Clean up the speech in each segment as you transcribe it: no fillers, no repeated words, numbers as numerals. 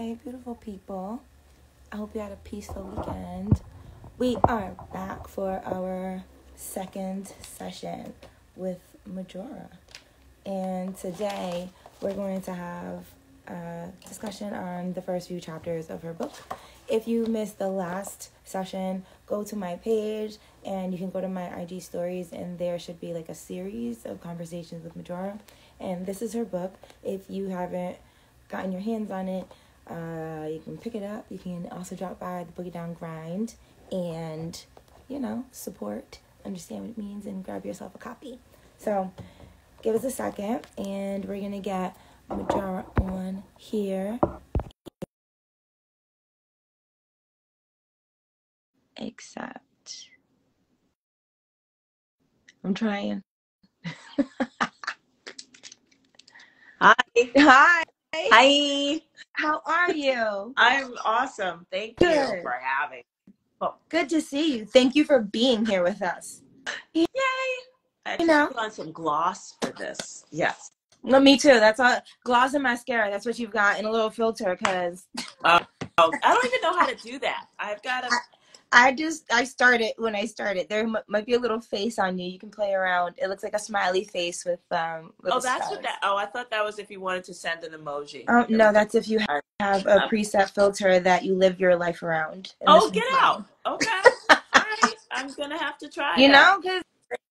Hey, beautiful people. I hope you had a peaceful weekend. We are back for our second session with Majora. And today we're going to have a discussion on the first few chapters of her book. If you missed the last session, go to my page and you can go to my IG stories, and there should be like a series of conversations with Majora. And this is her book. If you haven't gotten your hands on it, you can pick it up. You can also drop by the Boogie Down Grind and, support, understand what it means, and grab yourself a copy. So give us a second, and we're going to get Majora on here. Except I'm trying. Hi. Hi. Hi. How are you? I'm awesome. Thank you for having me. Oh. Good to see you. Thank you for being here with us. Yay. I just put on some gloss for this. Yes. No, me too. That's all. Gloss and mascara. That's what you've got, and a little filter, because I don't even know how to do that. I've got to. I started when I started. There might be a little face on you. You can play around. It looks like a smiley face with Oh, that's stars. What that. Oh, I thought that was if you wanted to send an emoji. Oh no, that's if you have a preset filter that you live your life around. Oh, get out. Okay. All right. I'm gonna have to try.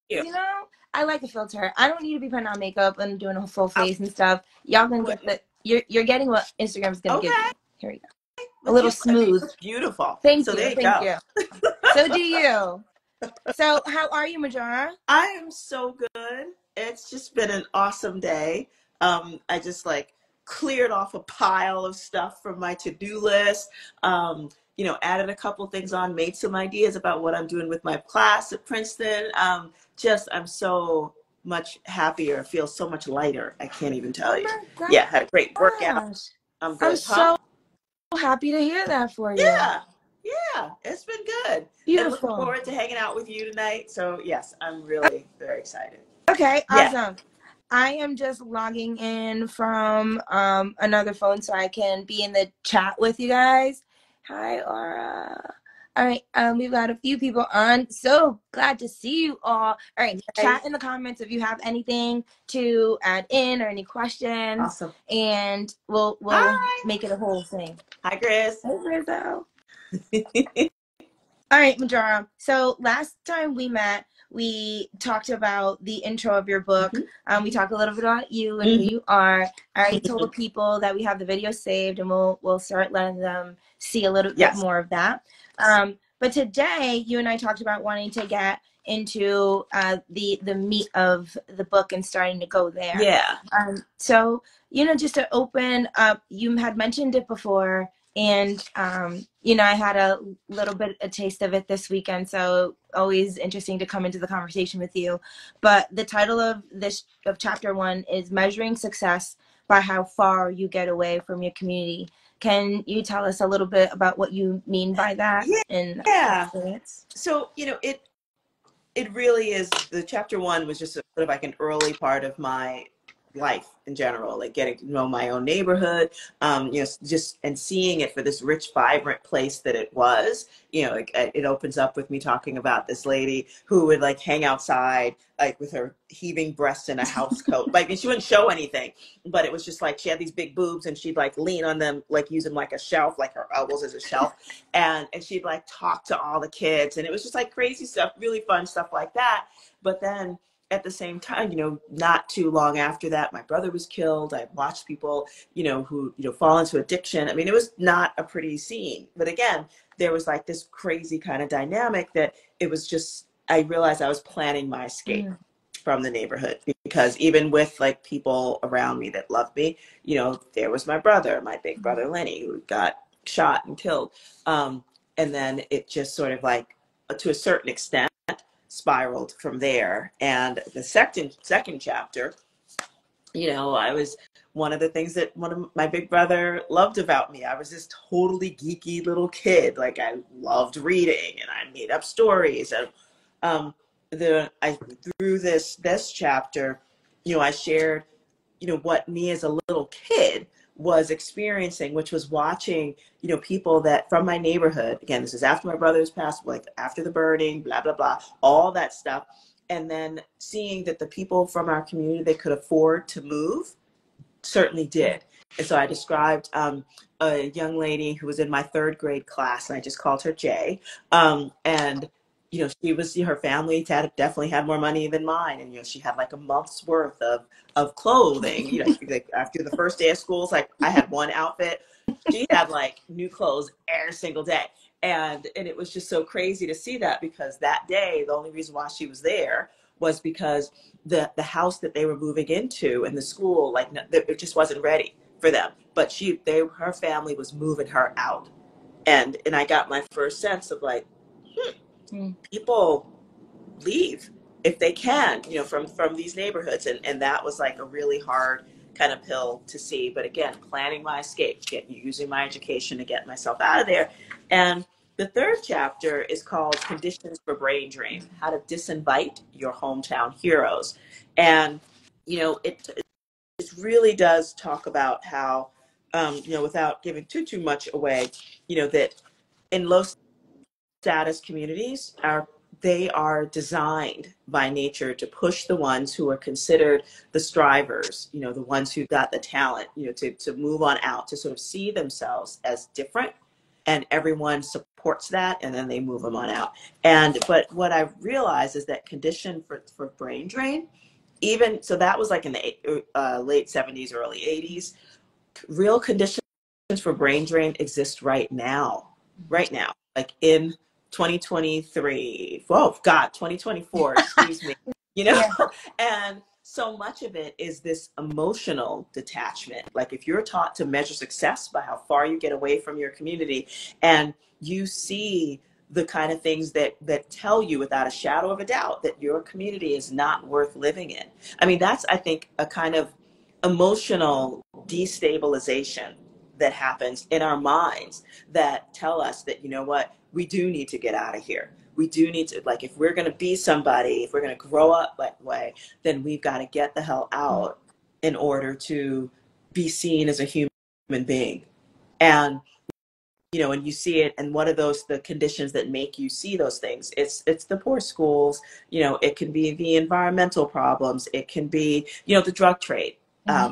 Because I like a filter. I don't need to be putting on makeup and doing a full face and stuff. Y'all gonna get the. You're getting what Instagram's gonna give you. Here you go. A little smooth. Beautiful. Thank you. So do you. So how are you, Majora? I am so good. It's just been an awesome day. I just cleared off a pile of stuff from my to-do list. Added a couple things on, made some ideas about what I'm doing with my class at Princeton. I'm so much happier, feel so much lighter. I can't even tell you. Yeah, had a great workout. I'm good. I'm so happy to hear that for you. Yeah, it's been good. Beautiful. And looking forward to hanging out with you tonight. So yes, I'm really very excited. Okay, awesome. I am just logging in from another phone so I can be in the chat with you guys. Hi, Aura. All right, we've got a few people on. So glad to see you all. All right, chat in the comments if you have anything to add in or any questions. Awesome. And we'll make it a whole thing. Hi, Chris. Hey, Rizzo. All right, Majora. So last time we met, we talked about the intro of your book. Mm-hmm. We talked a little bit about you and who you are. I already told the people that we have the video saved, and we'll start letting them see a little bit more of that. But today, you and I talked about wanting to get into the meat of the book and starting to go there. Yeah. So just to open up, you had mentioned it before. And, I had a little bit a taste of it this weekend, so always interesting to come into the conversation with you. But the title of chapter 1 is Measuring Success by How Far You Get Away from Your Community. Can you tell us a little bit about what you mean by that? Yeah. So, it really is, the chapter 1 was just sort of like an early part of my life in general, like getting to know my own neighborhood, just and seeing it for this rich, vibrant place that it was. It opens up with me talking about this lady who would hang outside with her heaving breasts in a house coat, and she wouldn't show anything, but it was just she had these big boobs, and she'd lean on them, use them like a shelf, her elbows as a shelf, and she'd talk to all the kids, and it was just crazy stuff, really fun stuff like that. But then at the same time, not too long after that, my brother was killed. I watched people, who, fall into addiction. I mean, it was not a pretty scene. But again, there was this crazy kind of dynamic that it was just, I realized I was planning my escape from the neighborhood, because even with people around me that loved me, there was my brother, my big brother, Lenny, who got shot and killed. And then it just sort of to a certain extent, spiraled from there. And the second chapter, I was one of the things that one of my big brother loved about me. I was this totally geeky little kid. I loved reading, and I made up stories. And through this chapter, I shared, what me as a little kid was experiencing, which was watching, people that from my neighborhood, again, this is after my brother's passed, like after the burning, blah, blah, blah, all that stuff. And then seeing that the people from our community that could afford to move certainly did. And so I described a young lady who was in my third grade class, and I just called her Jay. And her family definitely had more money than mine, and she had like a month's worth of clothing. Like after the first day of school, it's like I had one outfit. She had like new clothes every single day. And it was just so crazy to see that, because that day, the only reason why she was there was because the house that they were moving into and the school, like, it just wasn't ready for them. But her family was moving her out. And I got my first sense of like, people leave if they can, from these neighborhoods. And that was like a really hard kind of pill to see. But again, planning my escape, using my education to get myself out of there. And the third chapter is called Conditions for Brain Drain, How to Disinvite Your Hometown Heroes. And, it really does talk about how, without giving too much away, that in low status communities, they are designed by nature to push the ones who are considered the strivers, the ones who got the talent, to move on out, to sort of see themselves as different, and everyone supports that, and then they move them on out. But what I realized is that condition for brain drain, even so, that was like in the late 70s, early 80s. Real conditions for brain drain exist right now, like in 2023. Oh God, 2024, excuse me. Yeah. And so much of it is this emotional detachment. Like if you're taught to measure success by how far you get away from your community, and you see the kind of things that tell you without a shadow of a doubt that your community is not worth living in. I mean, that's, I think, a kind of emotional destabilization that happens in our minds that tell us that, what, we do need to get out of here. We do need to, like, if we're going to be somebody, if we're going to grow up that way, then we've got to get the hell out in order to be seen as a human being. And and you see it, and what are the conditions that make you see those things? It's the poor schools, it can be the environmental problems, it can be, the drug trade.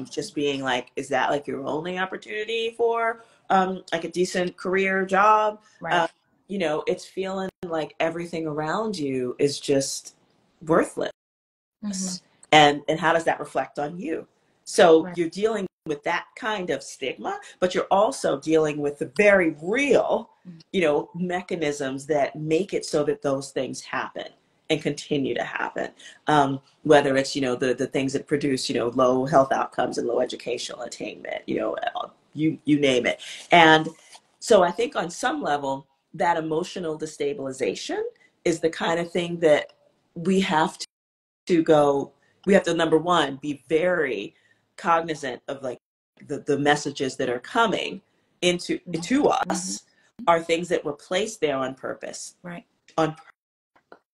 Just being like, is that like your only opportunity for like a decent career job? Right. It's feeling like everything around you is just worthless. And how does that reflect on you? So you're dealing with that kind of stigma, but you're also dealing with the very real, mechanisms that make it so that those things happen and continue to happen. Whether it's, the things that produce, low health outcomes and low educational attainment, you name it. And so I think on some level, that emotional destabilization is the kind of thing that we have to number one, be very cognizant of, like, the messages that are coming to us are things that were placed there on purpose. Right. On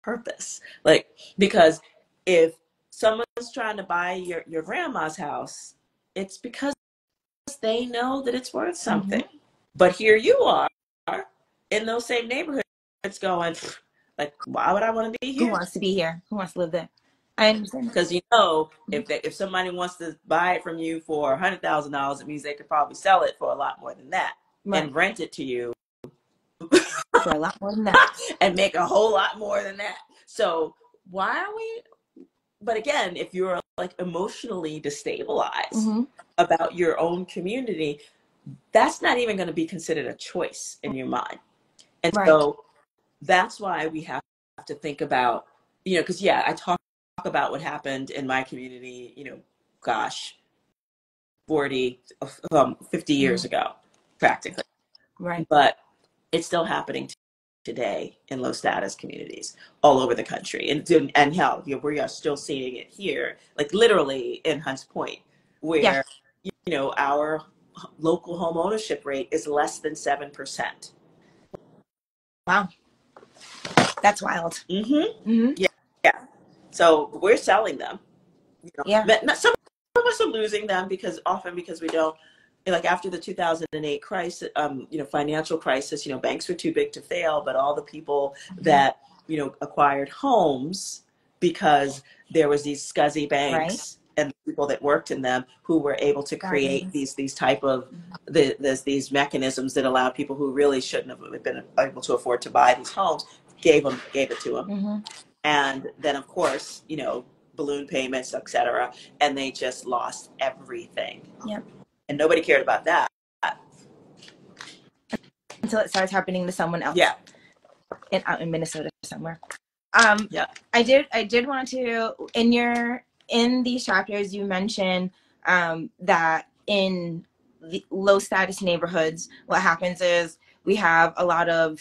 purpose. Like, because if someone's trying to buy your grandma's house, it's because they know that it's worth something. But here you are in those same neighborhoods going, like, why would I want to be here? Who wants to be here? Who wants to live there? I understand. Because if somebody wants to buy it from you for $100,000, it means they could probably sell it for a lot more than that, and rent it to you for a lot more than that, and make a whole lot more than that. So why are we? But again, if you're like emotionally destabilized about your own community, that's not even going to be considered a choice in your mind. And so that's why we have to think about, because I talk about what happened in my community, 50 years ago, practically. Right. But it's still happening today in low status communities all over the country. And hell, we are still seeing it here, like literally in Hunts Point, where, our local home ownership rate is less than 7%. Wow. That's wild. Yeah. So we're selling them. Some of us are losing them because we don't like after the 2008 crisis, financial crisis, banks were too big to fail, but all the people that, acquired homes because there was these scuzzy Right. banks and the people that worked in them who were able to create these type of these mechanisms that allow people who really shouldn't have been able to afford to buy these homes, gave it to them. Mm-hmm. And then of course, balloon payments, etc. And they just lost everything. Yep. And nobody cared about that. Until it starts happening to someone else. Yeah. Out in Minnesota somewhere. Yeah. I did want to, in these chapters you mentioned that in the low status neighborhoods, what happens is we have a lot of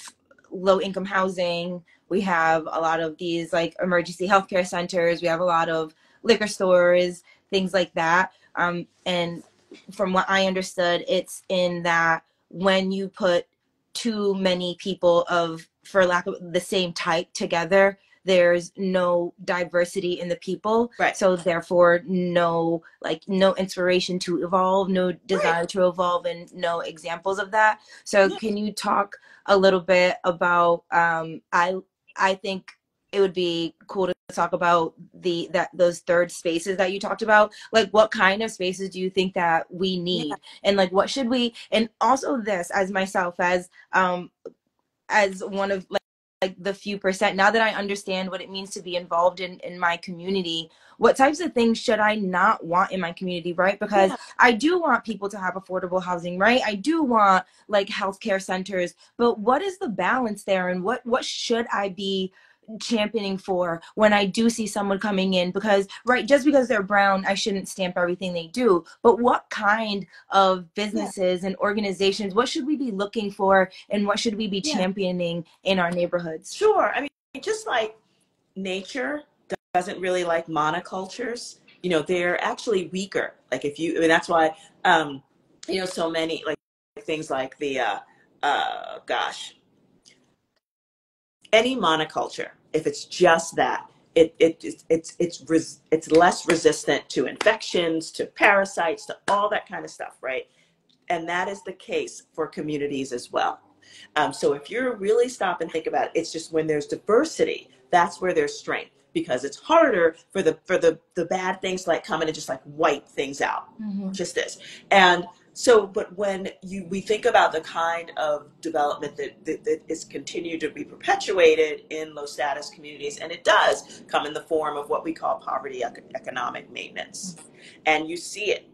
low income housing, we have a lot of these like emergency healthcare centers, we have a lot of liquor stores, things like that. And from what I understood, it's in that when you put too many people of, for lack of the same type together, there's no diversity in the people. Right. So therefore no inspiration to evolve, no desire to evolve, and no examples of that. So can you talk a little bit about I think it would be cool to talk about those third spaces that you talked about. Like, what kind of spaces do you think that we need, and like what should we, and also this, as myself, as one of like the few percent, now that I understand what it means to be involved in my community, what types of things should I not want in my community, right? Because I do want people to have affordable housing, right? I do want like healthcare centers, but what is the balance there, and what should I be championing for when I do see someone coming in? Because right, just because they're brown, I shouldn't stamp everything they do, but what kind of businesses and organizations, what should we be looking for, and what should we be championing in our neighborhoods? Sure. I mean, just like nature doesn't really like monocultures, they're actually weaker. Like that's why, so many like things like the, any monoculture, if it's just that, it's less resistant to infections, to parasites, to all that kind of stuff, right? And that is the case for communities as well. So if you really stop and think about it, it's just when there's diversity, that's where there's strength, because it's harder for the bad things like come in and just like wipe things out, just this. And so, but when we think about the kind of development that is continued to be perpetuated in low status communities, and it does come in the form of what we call poverty economic maintenance. And you see it,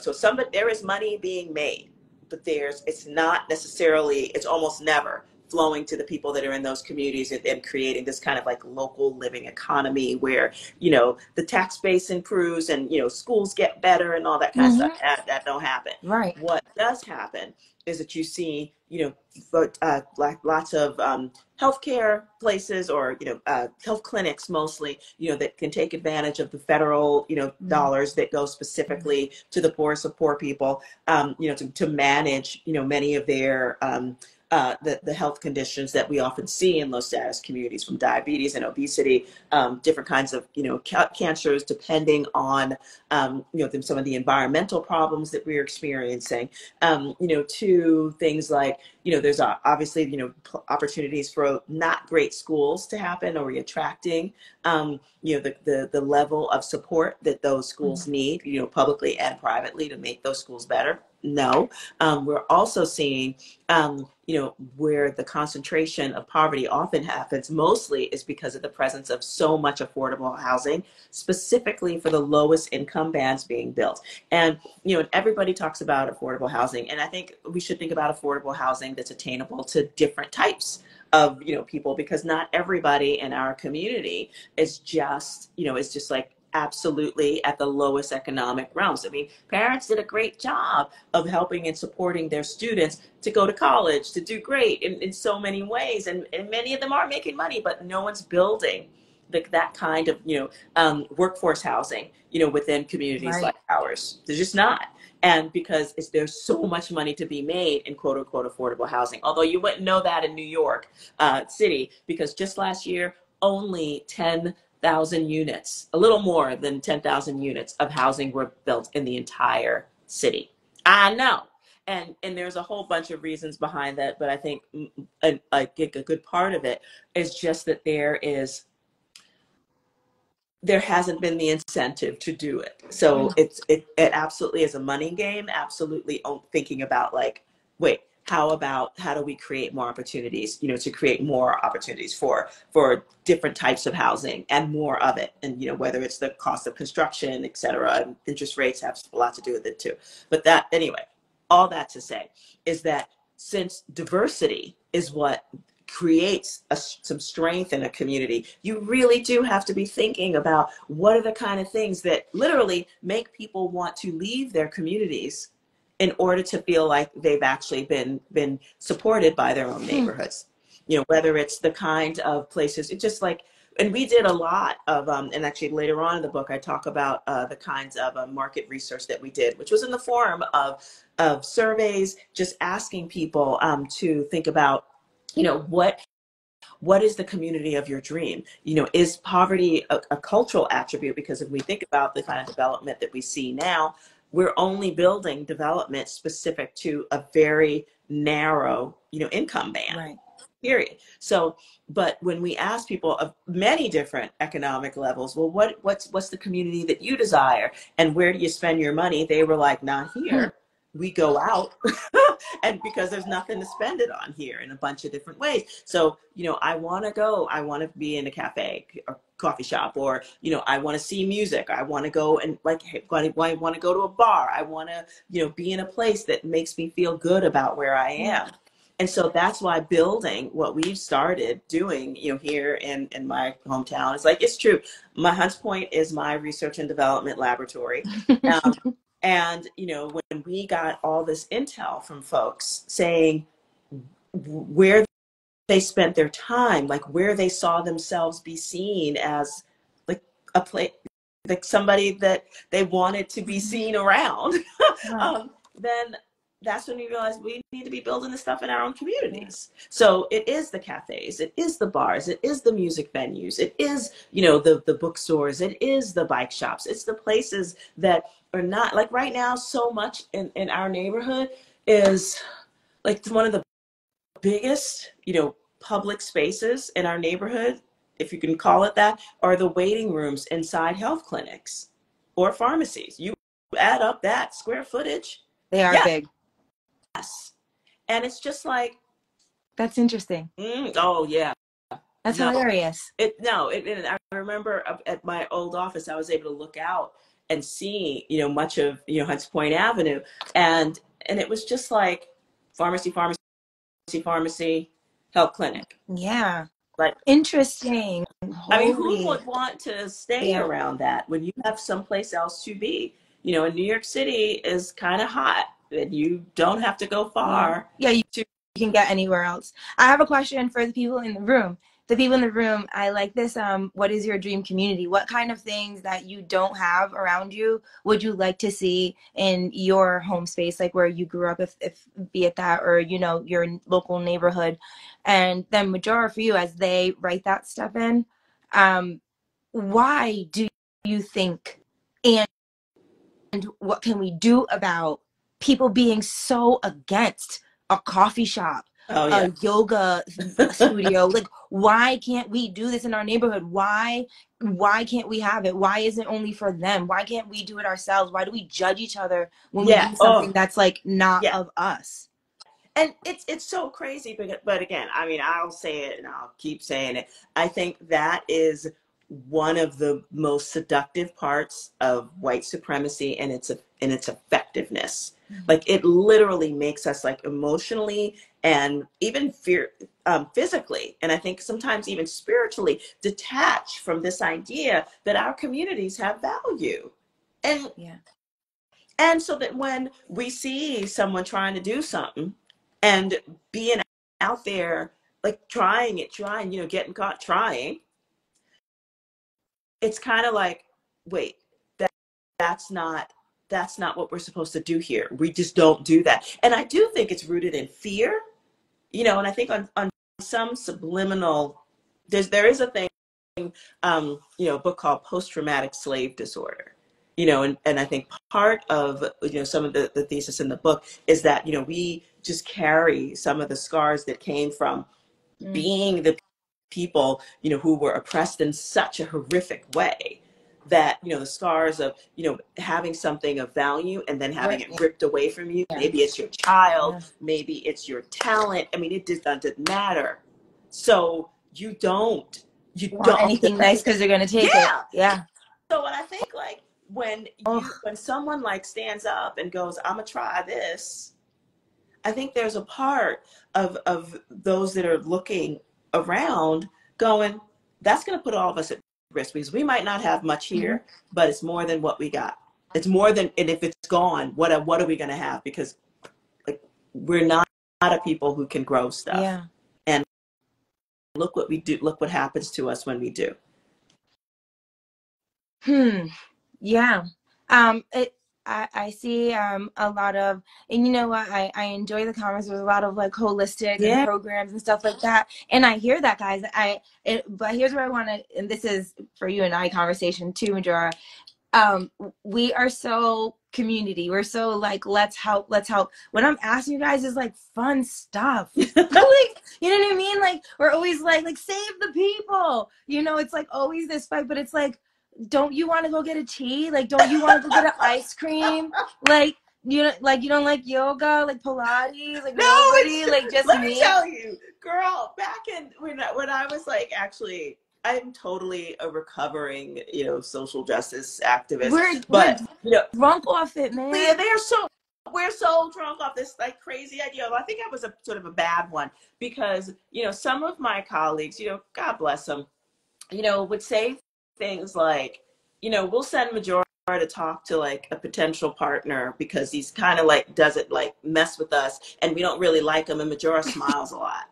so there is money being made, but it's not necessarily, it's almost never flowing to the people that are in those communities and creating this kind of like local living economy where, the tax base improves and, schools get better and all that kind of stuff. That don't happen. Right. What does happen is that you see, like lots of healthcare places or, health clinics mostly, that can take advantage of the federal, dollars that go specifically to the poorest of poor people, to manage, many of their the health conditions that we often see in low status communities, from diabetes and obesity, different kinds of, cancers, depending on, some of the environmental problems that we're experiencing, to things like, there's obviously, opportunities for not great schools to happen. Are we attracting, the level of support that those schools need, publicly and privately, to make those schools better? No. We're also seeing, where the concentration of poverty often happens mostly is because of the presence of so much affordable housing, specifically for the lowest income bands being built. And, everybody talks about affordable housing. And I think we should think about affordable housing that's attainable to different types of, people, because not everybody in our community is just, like absolutely at the lowest economic realms. I mean, parents did a great job of helping and supporting their students to go to college, to do great in so many ways. And many of them are making money, but no one's building that kind of, workforce housing, within communities like ours. They're just not. And because there's so much money to be made in quote unquote affordable housing. Although you wouldn't know that in New York City, because just last year, only 10,000 units, a little more than 10,000 units of housing were built in the entire city. I know. And there's a whole bunch of reasons behind that, but I think a good part of it is just that there hasn't been the incentive to do it. So it absolutely is a money game, absolutely thinking about like, wait, how do we create more opportunities, to create more opportunities for different types of housing and more of it. And, whether it's the cost of construction, et cetera, and interest rates have a lot to do with it too. But that, anyway, all that to say is that since diversity is what creates some strength in a community, you really do have to be thinking about what are the kind of things that literally make people want to leave their communities in order to feel like they've actually been supported by their own neighborhoods. Whether it's the kind of places, it's just like, and we did a lot of, and actually later on in the book, I talk about the kinds of market research that we did, which was in the form of surveys, just asking people to think about, what is the community of your dream? Is poverty a cultural attribute? Because if we think about the kind of development that we see now, we're only building development specific to a very narrow, income band. Right. Period. So, but when we ask people of many different economic levels, well, what's the community that you desire, and where do you spend your money? They were like, not here. We go out, and because there's nothing to spend it on here in a bunch of different ways. So, I want to be in a cafe or coffee shop, or, I want to see music. I want to go and I want to go to a bar. I want to, be in a place that makes me feel good about where I am. And so that's why building what we've started doing, here in my hometown, is like, it's true. My Hunts Point is my research and development laboratory. And, when we got all this intel from folks saying where they spent their time, like where they saw themselves be seen as like a place, like somebody that they wanted to be seen around, then that's when we realized we need to be building this stuff in our own communities. So it is the cafes, it is the bars, it is the music venues, it is, the bookstores, it is the bike shops, it's the places that are not, like right now, so much in our neighborhood is like one of the biggest, public spaces in our neighborhood, if you can call it that, are the waiting rooms inside health clinics or pharmacies. You add up that square footage. They are big. Yes. And it's just like, that's interesting. Oh yeah. That's hilarious. I remember at my old office, I was able to look out and see, much of, Hunts Point Avenue. And it was just like pharmacy, health clinic. Yeah. Like, interesting. I mean, who would want to stay around that when you have someplace else to be? And New York City is kind of hot, and you don't have to go far. Yeah, you can get anywhere else. I have a question for the people in the room. I like this. What is your dream community? What kind of things that you don't have around you would you like to see in your home space, like where you grew up, if be it that, or, your local neighborhood? And then Majora, for you, as they write that stuff in, why do you think, and what can we do about people being so against a coffee shop, a yoga studio? Like, why can't we do this in our neighborhood? Why can't we have it? Why is it only for them? Why can't we do it ourselves? Why do we judge each other when we do something that's like not of us? And it's so crazy, but again, I mean, I'll say it and I'll keep saying it. I think that is one of the most seductive parts of white supremacy and its effectiveness. Like, it literally makes us like emotionally and even physically, and I think sometimes even spiritually, detached from this idea that our communities have value. And so that when we see someone trying to do something and being out there, like trying, getting caught trying, it's kind of like, wait, that's not what we're supposed to do here. We just don't do that. And I do think it's rooted in fear, and I think on some subliminal, there is a thing, a book called Post-Traumatic Slave Disorder. and I think part of, some of the thesis in the book is that, we just carry some of the scars that came from being the people, who were oppressed in such a horrific way, that, the scars of, having something of value and then having it ripped away from you. Yeah. Maybe it's your child, maybe it's your talent. I mean, it just doesn't matter. So you don't want anything nice because they're going to take it. Yeah. So what I think, like, when someone like stands up and goes, I'm gonna try this, I think there's a part of those that are looking around going, that's going to put all of us at risk, because we might not have much here, but it's more than what we got. It's more than, and if it's gone, what are we going to have? Because, like, we're not a people who can grow stuff. Yeah. And look what we do. Look what happens to us when we do. Yeah. I see a lot of, and you know what, I enjoy the comments. There's a lot of like holistic and programs and stuff like that, and I hear that, guys. But here's where I want to, and this is for you and I conversation too, Majora. We are so community. We're so like, let's help. What I'm asking you guys is like fun stuff. Like, you know what I mean? Like, we're always like save the people. It's like always this fight, but it's like, don't you want to go get a tea? Like, don't you want to go get an ice cream? Like, you don't like yoga, like Pilates, like nobody, like just let me tell you, girl, back in when I was like, actually, I'm totally a recovering, social justice activist. We're drunk off it, man. We're so drunk off this like crazy idea. I think I was a sort of a bad one, because, some of my colleagues, God bless them, would say things like, we'll send Majora to talk to like a potential partner because he's kind of like doesn't like mess with us and we don't really like him, and Majora smiles a lot.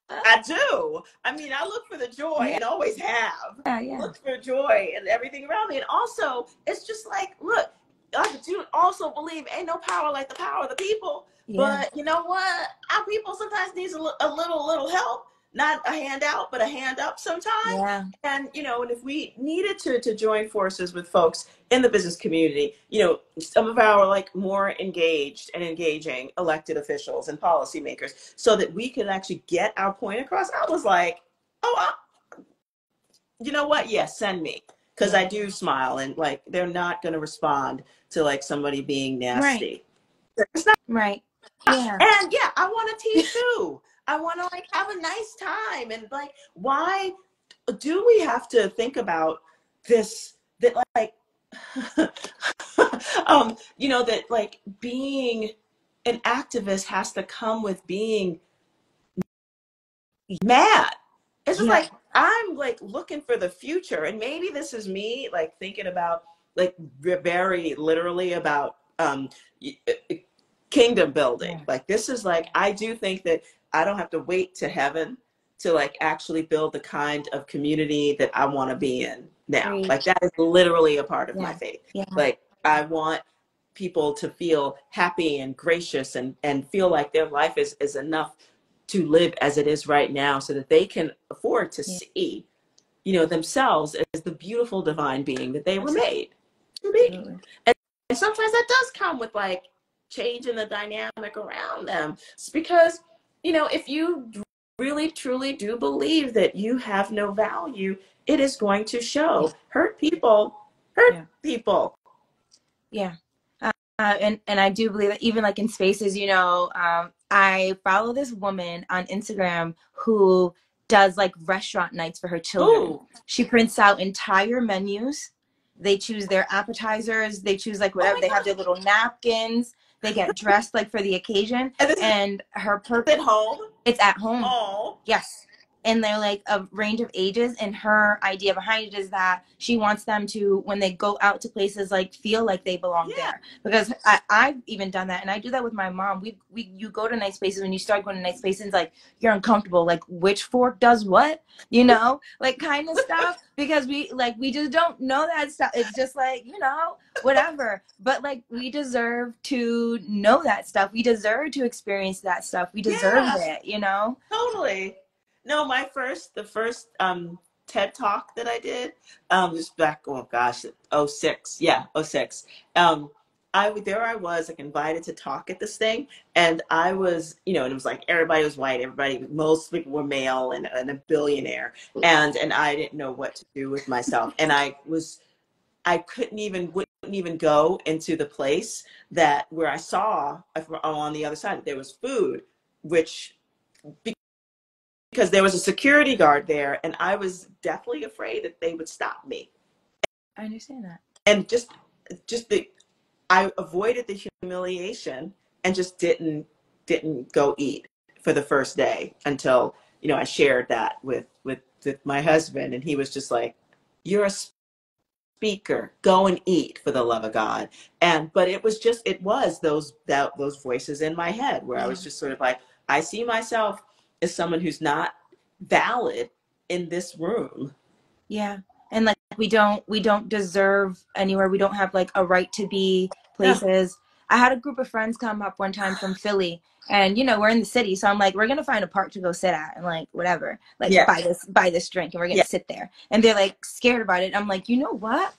I do. I mean, I look for the joy and always have. Look for joy and everything around me. And also, it's just like, look, I do also believe ain't no power like the power of the people. But you know what? Our people sometimes needs a little help. Not a handout, but a hand up sometimes. And, and if we needed to join forces with folks in the business community, some of our like more engaged and engaging elected officials and policymakers, so that we could actually get our point across, I was like, you know what? Yes, send me. Because I do smile, and like, they're not going to respond to like somebody being nasty. Right. Yeah. And I want to teach too. I want to like have a nice time. And like, why do we have to think about this, that like, that like being an activist has to come with being mad. It's just like, I'm like looking for the future. And maybe this is me like thinking about like very literally about kingdom building. Like, this is like, I do think that I don't have to wait to heaven to like actually build the kind of community that I want to be in now. Like, that is literally a part of my faith. Like, I want people to feel happy and gracious and feel like their life is enough to live as it is right now, so that they can afford to see, themselves as the beautiful divine being that they were made to be. And sometimes that does come with like changing the dynamic around them. It's because, if you really truly do believe that you have no value, it is going to show. Hurt people. Yeah. And I do believe that even like in spaces, I follow this woman on Instagram who does like restaurant nights for her children. She prints out entire menus. They choose their appetizers. They choose like whatever. They have their little napkins. They get dressed like for the occasion. And her purpose. At home? It's at home. Oh. Yes. And they're like a range of ages. And her idea behind it is that she wants them to, when they go out to places, like feel like they belong there. Because I've even done that. And I do that with my mom. You go to nice places. When you start going to nice places, like you're uncomfortable. Like, which fork does what? Like kind of stuff. Because we just don't know that stuff. It's just like, whatever. But like, we deserve to know that stuff. We deserve to experience that stuff. We deserve it, Totally. No, the first TED Talk that I did, just back, oh gosh, '06. Yeah, '06. There I was, like, invited to talk at this thing, and I was, and it was like everybody was white, most people were male, and a billionaire, and I didn't know what to do with myself, and I wouldn't even go into the place where I saw on the other side there was food, which, because there was a security guard there, and I was deathly afraid that they would stop me. I understand that. And I avoided the humiliation and just didn't go eat for the first day until, I shared that with my husband, and he was just like, "You're a speaker, go and eat, for the love of God." But it was those voices in my head where I was just sort of like, I see myself as someone who's not valid in this room. Yeah. And like, we don't deserve anywhere. We don't have like a right to be places. I had a group of friends come up one time from Philly, and we're in the city, so I'm like, we're gonna find a park to go sit at, and like whatever, like buy this drink, and we're gonna sit there. And they're like scared about it. I'm like, you know what?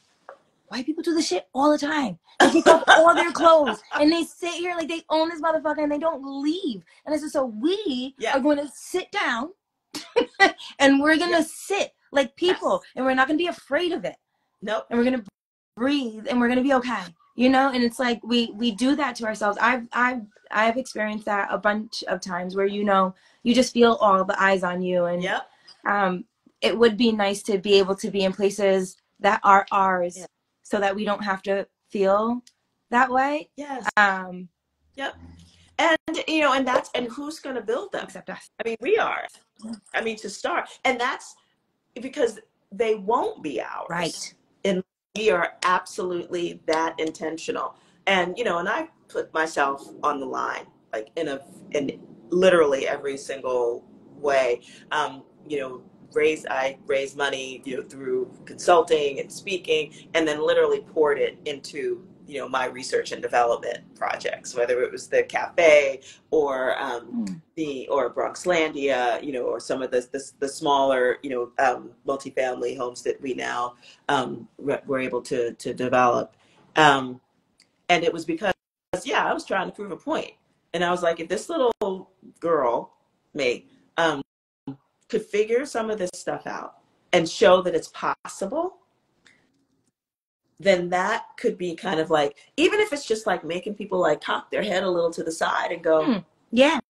White people do this shit all the time. They take off all their clothes and they sit here like they own this motherfucker, and they don't leave. And I said, so we are going to sit down and we're going to sit like people, and we're not going to be afraid of it. Nope. And we're going to breathe, and we're going to be okay. And it's like we do that to ourselves. I've experienced that a bunch of times where you just feel all the eyes on you, and it would be nice to be able to be in places that are ours. Yeah. So that we don't have to feel that way. Yes. Yep. And who's going to build them? Except us. I mean, we are. I mean, to start. And that's because they won't be ours. Right. And we are absolutely that intentional. And, and I put myself on the line, like in literally every single way. I raised money, through consulting and speaking, and then literally poured it into, my research and development projects, whether it was the cafe or Bronxlandia, or some of the smaller, multifamily homes that we now were able to develop. And it was because, I was trying to prove a point. And I was like, if this little girl, me, could figure some of this stuff out and show that it's possible, then that could be kind of like, even if it's just like making people like cock their head a little to the side and go, yeah,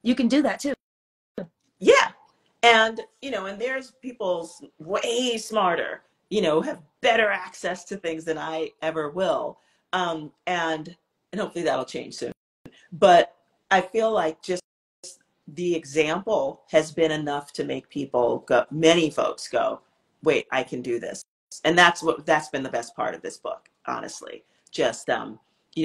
you can do that too. Yeah. And, and there's people way smarter, have better access to things than I ever will. And hopefully that'll change soon. But I feel like just the example has been enough to make many folks go, wait, I can do this. And that's been the best part of this book, honestly. Just,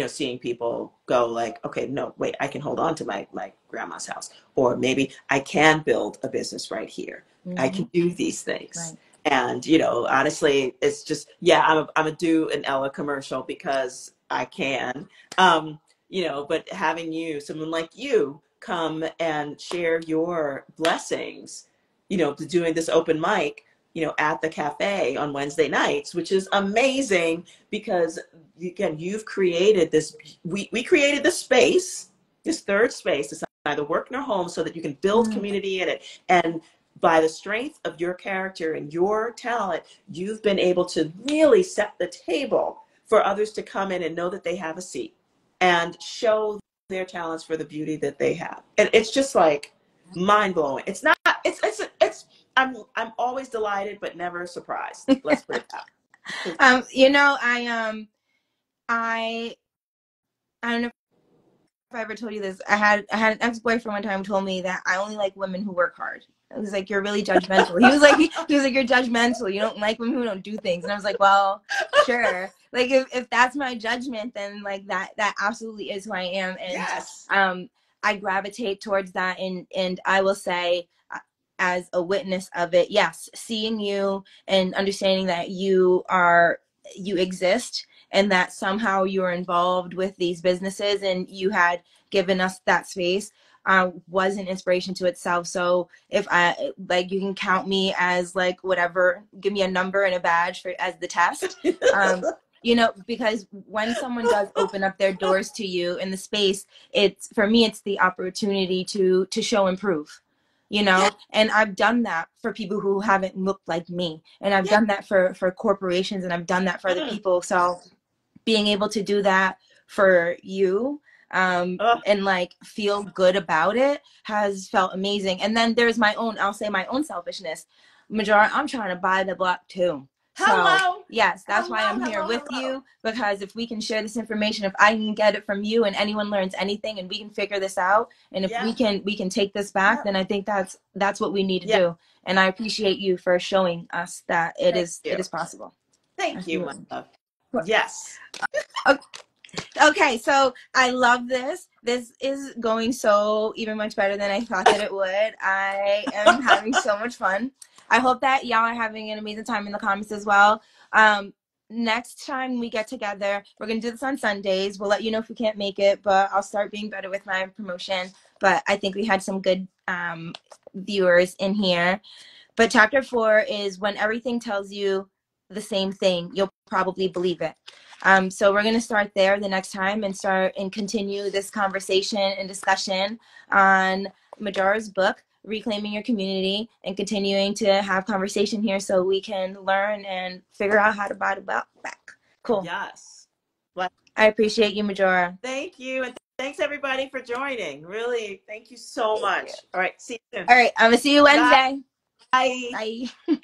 seeing people go like, okay, no, wait, I can hold on to my grandma's house. Or maybe I can build a business right here. Mm-hmm. I can do these things. Right. And, honestly, it's just, I'm a do an Ella commercial because I can, but having someone like you, come and share your blessings, doing this open mic, at the cafe on Wednesday nights, which is amazing because, again, you've created this, we created this space, this third space. It's neither work nor home, so that you can build community in it. And by the strength of your character and your talent, you've been able to really set the table for others to come in and know that they have a seat and show their talents for the beauty that they have. And it's just like mind blowing. It's not, I'm always delighted, but never surprised. Let's put it that way. I don't know if I ever told you this. I had an ex-boyfriend one time who told me that I only like women who work hard. I was like, you're really judgmental. He was like, you're judgmental. You don't like women who don't do things. And I was like, well, sure. Like, if that's my judgment, then like that absolutely is who I am. And yes. I gravitate towards that. And I will say, as a witness of it, yes, seeing you and understanding that you exist and that somehow you're involved with these businesses and you had given us that space. was an inspiration to itself. So if I, like, you can count me as like whatever, give me a number and a badge for as the test. You know, because when someone does open up their doors to you in the space, it's, for me, it's the opportunity to show and prove, you know. Yeah. And I've done that for people who haven't looked like me, and I've done that for corporations, and I've done that for other people. So being able to do that for you, and like feel good about it, has felt amazing. And then there's my own, I'll say my own selfishness. Majora, I'm trying to buy the block too. So yes, that's why I'm here with you, because if we can share this information, if I can get it from you and anyone learns anything, and we can figure this out, and if we can take this back, then I think that's what we need to do. And I appreciate you for showing us that it is possible. Thank you, my love. Yes. Okay, so I love this. This is going so even much better than I thought that it would. I am having so much fun. I hope that y'all are having an amazing time in the comments as well. Next time we get together, we're going to do this on Sundays. We'll let you know if we can't make it, but I'll start being better with my promotion. But I think we had some good viewers in here. But chapter 4 is when everything tells you the same thing, you'll probably believe it. So we're going to start there the next time and continue this conversation and discussion on Majora's book, Reclaiming Your Community, and continuing to have conversation here so we can learn and figure out how to buy the book back. Cool. Yes. I appreciate you, Majora. Thank you. And thanks everybody for joining. Really, thank you so much. All right. See you soon. All right. I'm going to see you Wednesday. Bye. Bye.